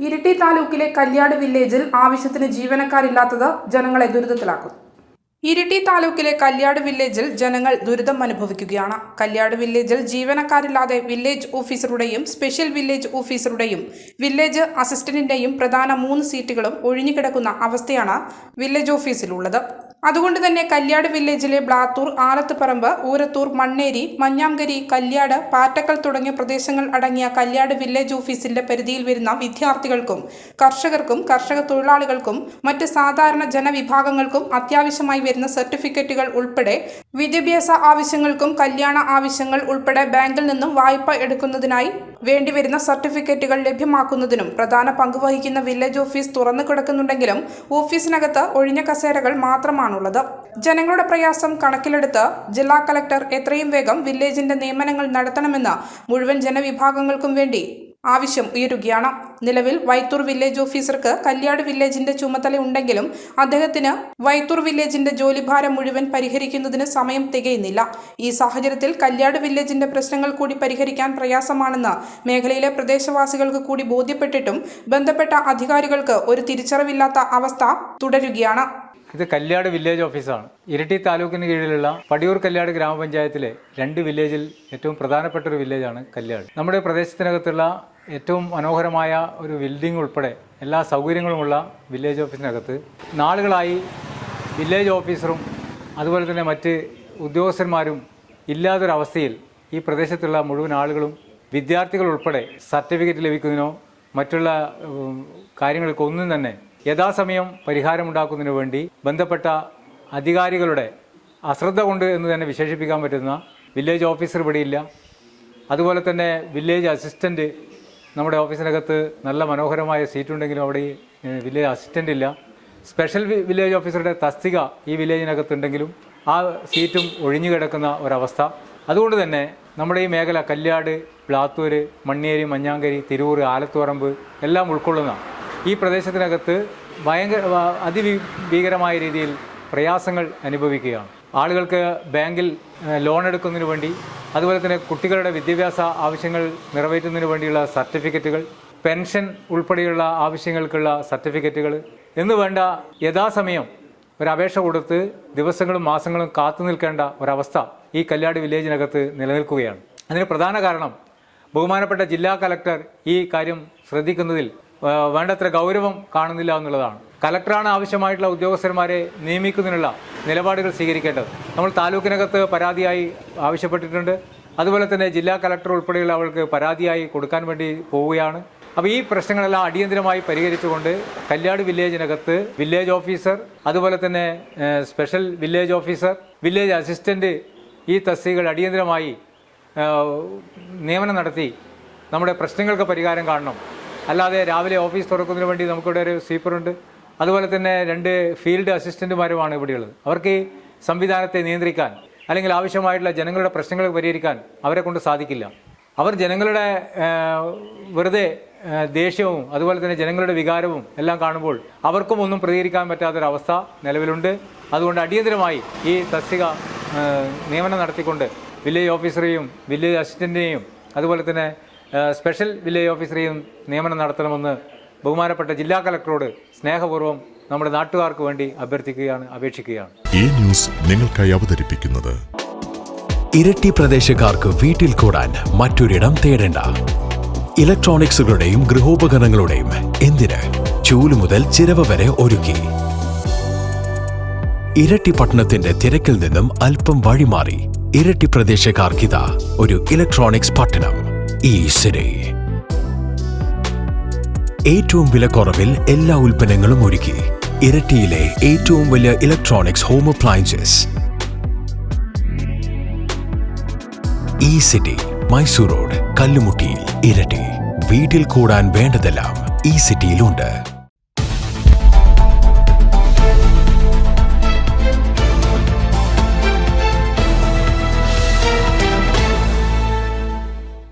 ഇരിട്ടി താലൂക്കിലെ കല്യാട് വില്ലേജിൽ ആവശ്യത്തിന് ജീവനക്കാരില്ലാത്തത് ജനങ്ങളെ ദുരിതത്തിലാക്കുന്നു. ഇരിട്ടി താലൂക്കിലെ കല്യാട് വില്ലേജിൽ ജനങ്ങൾ ദുരിതം അനുഭവിക്കുകയാണ്. കല്യാട് വില്ലേജിൽ ജീവനക്കാരില്ലാതെ വില്ലേജ് ഓഫീസറുടെയും സ്പെഷ്യൽ വില്ലേജ് ഓഫീസറുടെയും വില്ലേജ് അസിസ്റ്റന്റിന്റെയും പ്രധാന 3 സീറ്റുകളും ഒഴിഞ്ഞുകിടക്കുന്ന അവസ്ഥയാണ് വില്ലേജ് ഓഫീസിലുള്ളത്. അതുകൊണ്ട് തന്നെ കല്യാട് വില്ലേജിലെ ബ്ലാത്തൂർ, ആലത്തുപറമ്പ്, ഊരത്തൂർ, മണ്ണേരി, മഞ്ഞാംകരി, കല്യാട്, പാറ്റക്കൽ തുടങ്ങിയ പ്രദേശങ്ങൾ അടങ്ങിയ കല്യാട് വില്ലേജ് ഓഫീസിന്റെ പരിധിയിൽ വരുന്ന വിദ്യാർത്ഥികൾക്കും കർഷകർക്കും കർഷക തൊഴിലാളികൾക്കും മറ്റ് സാധാരണ ജനവിഭാഗങ്ങൾക്കും അത്യാവശ്യമായി വരുന്ന സർട്ടിഫിക്കറ്റുകൾ ഉൾപ്പെടെ വിദ്യാഭ്യാസ ആവശ്യങ്ങൾക്കും കല്യാണ ആവശ്യങ്ങൾ ഉൾപ്പെടെ ബാങ്കിൽ നിന്നും വായ്പ എടുക്കുന്നതിനായി വേണ്ടിവരുന്ന സർട്ടിഫിക്കറ്റുകൾ ലഭ്യമാക്കുന്നതിനും പ്രധാന പങ്ക് വഹിക്കുന്ന വില്ലേജ് ഓഫീസ് തുറന്നു കിടക്കുന്നുണ്ടെങ്കിലും ഓഫീസിനകത്ത് ഒഴിഞ്ഞ കസേരകൾ മാത്രമാണുള്ളത്. ജനങ്ങളുടെ പ്രയാസം കണക്കിലെടുത്ത് ജില്ലാ കളക്ടർ എത്രയും വേഗം വില്ലേജിന്റെ നിയമനങ്ങൾ നടത്തണമെന്ന് മുഴുവൻ ജനവിഭാഗങ്ങൾക്കും വേണ്ടി ആവശ്യം ഉയരുകയാണ്. നിലവിൽ വൈത്തൂർ വില്ലേജ് ഓഫീസർക്ക് കല്യാട് വില്ലേജിന്റെ ചുമതല ഉണ്ടെങ്കിലും അദ്ദേഹത്തിന് വൈത്തൂർ വില്ലേജിന്റെ ജോലിഭാരം മുഴുവൻ പരിഹരിക്കുന്നതിന് സമയം തികയുന്നില്ല. ഈ സാഹചര്യത്തിൽ കല്യാട് വില്ലേജിന്റെ പ്രശ്നങ്ങൾ കൂടി പരിഹരിക്കാൻ പ്രയാസമാണെന്ന് മേഖലയിലെ പ്രദേശവാസികൾക്ക് കൂടി ബോധ്യപ്പെട്ടിട്ടും ബന്ധപ്പെട്ട അധികാരികൾക്ക് ഒരു തിരിച്ചറിവില്ലാത്ത അവസ്ഥ തുടരുകയാണ്. ഇത് കല്യാട് വില്ലേജ് ഓഫീസാണ്. ഇരിട്ടി താലൂക്കിന് കീഴിലുള്ള പടിയൂർ കല്യാട് ഗ്രാമപഞ്ചായത്തിലെ 2 വില്ലേജിൽ ഏറ്റവും പ്രധാനപ്പെട്ട ഒരു വില്ലേജാണ് കല്യാട്. നമ്മുടെ പ്രദേശത്തിനകത്തുള്ള ഏറ്റവും മനോഹരമായ ഒരു ബിൽഡിംഗ് ഉൾപ്പെടെ എല്ലാ സൗകര്യങ്ങളുമുള്ള വില്ലേജ് ഓഫീസിനകത്ത് നാളുകളായി വില്ലേജ് ഓഫീസറും അതുപോലെ തന്നെ മറ്റ് ഉദ്യോഗസ്ഥന്മാരും ഇല്ലാത്തൊരവസ്ഥയിൽ ഈ പ്രദേശത്തുള്ള മുഴുവൻ ആളുകളും വിദ്യാർത്ഥികൾ ഉൾപ്പെടെ സർട്ടിഫിക്കറ്റ് ലഭിക്കുന്നതിനോ മറ്റുള്ള കാര്യങ്ങൾക്കൊന്നും തന്നെ യഥാസമയം പരിഹാരമുണ്ടാക്കുന്നതിനു വേണ്ടി ബന്ധപ്പെട്ട അധികാരികളുടെ അശ്രദ്ധ കൊണ്ട് എന്ന് തന്നെ വിശേഷിപ്പിക്കാൻ പറ്റുന്ന വില്ലേജ് ഓഫീസർ ഇവിടെയില്ല. അതുപോലെ തന്നെ വില്ലേജ് അസിസ്റ്റൻറ്റ് നമ്മുടെ ഓഫീസിനകത്ത് നല്ല മനോഹരമായ സീറ്റുണ്ടെങ്കിലും അവിടെ വില്ലേജ് അസിസ്റ്റൻ്റ് ഇല്ല. സ്പെഷ്യൽ വില്ലേജ് ഓഫീസറുടെ തസ്തിക ഈ വില്ലേജിനകത്തുണ്ടെങ്കിലും ആ സീറ്റും ഒഴിഞ്ഞു കിടക്കുന്ന ഒരവസ്ഥ. അതുകൊണ്ട് തന്നെ നമ്മുടെ ഈ മേഖല കല്യാട്, ബ്ലാത്തൂർ, മണ്ണേരി, മഞ്ഞാങ്കരി, തിരൂർ, ആലത്തുപറമ്പ് എല്ലാം ഉൾക്കൊള്ളുന്ന ഈ പ്രദേശത്തിനകത്ത് അതിഭീകരമായ രീതിയിൽ പ്രയാസങ്ങൾ അനുഭവിക്കുകയാണ്. ആളുകൾക്ക് ബാങ്കിൽ ലോൺ എടുക്കുന്നതിന് വേണ്ടി, അതുപോലെ തന്നെ കുട്ടികളുടെ വിദ്യാഭ്യാസ ആവശ്യങ്ങൾ നിറവേറ്റുന്നതിന് വേണ്ടിയുള്ള സർട്ടിഫിക്കറ്റുകൾ, പെൻഷൻ ഉൾപ്പെടെയുള്ള ആവശ്യങ്ങൾക്കുള്ള സർട്ടിഫിക്കറ്റുകൾ എന്ന് വേണ്ട യഥാസമയം ഒരപേക്ഷ കൊടുത്ത് ദിവസങ്ങളും മാസങ്ങളും കാത്തു നിൽക്കേണ്ട ഒരവസ്ഥ ഈ കല്യാട് വില്ലേജിനകത്ത് നിലനിൽക്കുകയാണ്. അതിന് പ്രധാന കാരണം ബഹുമാനപ്പെട്ട ജില്ലാ കളക്ടർ ഈ കാര്യം ശ്രദ്ധിക്കുന്നതിൽ വേണ്ടത്ര ഗൗരവം കാണുന്നില്ല എന്നുള്ളതാണ്. കലക്ടറാണ് ആവശ്യമായിട്ടുള്ള ഉദ്യോഗസ്ഥന്മാരെ നിയമിക്കുന്നതിനുള്ള നിലപാടുകൾ സ്വീകരിക്കേണ്ടത്. നമ്മൾ താലൂക്കിനകത്ത് പരാതിയായി ആവശ്യപ്പെട്ടിട്ടുണ്ട്. അതുപോലെ തന്നെ ജില്ലാ കളക്ടർ ഉൾപ്പെടെയുള്ള അവർക്ക് പരാതിയായി കൊടുക്കാൻ വേണ്ടി പോവുകയാണ്. അപ്പോൾ ഈ പ്രശ്നങ്ങളെല്ലാം അടിയന്തരമായി പരിഹരിച്ചുകൊണ്ട് കല്യാട് വില്ലേജിനകത്ത് വില്ലേജ് ഓഫീസർ, അതുപോലെ തന്നെ special village officer, village assistant ഈ തസ്തികകൾ അടിയന്തരമായി നിയമനം നടത്തി നമ്മുടെ പ്രശ്നങ്ങൾക്ക് പരിഹാരം കാണണം. അല്ലാതെ രാവിലെ ഓഫീസ് തുറക്കുന്നതിന് വേണ്ടി നമുക്കിവിടെ ഒരു സ്വീപ്പറുണ്ട്, അതുപോലെ തന്നെ 2 ഫീൽഡ് അസിസ്റ്റന്റുമാരുമാണ് ഇവിടെയുള്ളത്. അവർക്ക് ഈ സംവിധാനത്തെ നിയന്ത്രിക്കാൻ അല്ലെങ്കിൽ ആവശ്യമായിട്ടുള്ള ജനങ്ങളുടെ പ്രശ്നങ്ങൾ പരിഹരിക്കാൻ അവരെ കൊണ്ട് സാധിക്കില്ല. അവർ ജനങ്ങളുടെ വെറുതെ ദേഷ്യവും അതുപോലെ തന്നെ ജനങ്ങളുടെ വികാരവും എല്ലാം കാണുമ്പോൾ അവർക്കും ഒന്നും പ്രതികരിക്കാൻ പറ്റാത്തൊരവസ്ഥ നിലവിലുണ്ട്. അതുകൊണ്ട് അടിയന്തരമായി ഈ തസ്തിക നിയമനം നടത്തിക്കൊണ്ട് വില്ലേജ് ഓഫീസറെയും വില്ലേജ് അസിസ്റ്റന്റിനെയും അതുപോലെ തന്നെ സ്പെഷ്യൽ വില്ലേജ് ഓഫീസറെയും നിയമനം നടത്തണമെന്ന് ബഹുമാനപ്പെട്ട ജില്ലാ കളക്ടറോട് സ്നേഹപൂർവ്വം നമ്മുടെ നാട്ടുകാർക്ക് വേണ്ടി അപേക്ഷിക്കുകയാണ്. ഈ ന്യൂസ് നിങ്ങൾക്കായി അവതരിപ്പിക്കുന്നത് ഇരട്ടി പ്രദേശക്കാർക്ക് വീട്ടിൽ കൂടാൻ മറ്റൊരിടം തേടേണ്ട. ഇലക്ട്രോണിക്സുകളുടെയും ഗൃഹോപകരണങ്ങളുടെയും എന്തിന് ചൂല് മുതൽ ചിരവ വരെ ഒരുക്കി. ഇരട്ടി പട്ടണത്തിന്റെ തിരക്കിൽ നിന്നും അല്പം വഴിമാറി ഇരട്ടി പ്രദേശക്കാർക്കിതാ ഒരു ഇലക്ട്രോണിക്സ് പട്ടണം. ഈ സിറ്റി ഏറ്റവും വിലക്കുറവിൽ എല്ലാ ഉൽപ്പന്നങ്ങളും ഒരുക്കി. ഇരട്ടിയിലെ ഏറ്റവും വലിയ ഇലക്ട്രോണിക്സ് ഹോം അപ്ലയൻസസ്. ഈ സിറ്റി മൈസൂർ റോഡ്, കല്ലുമുട്ടിയിൽ, ഇരട്ടി. വീട്ടിൽ കൂടാൻ വേണ്ടതെല്ലാം ഈ സിറ്റിയിലുണ്ട്.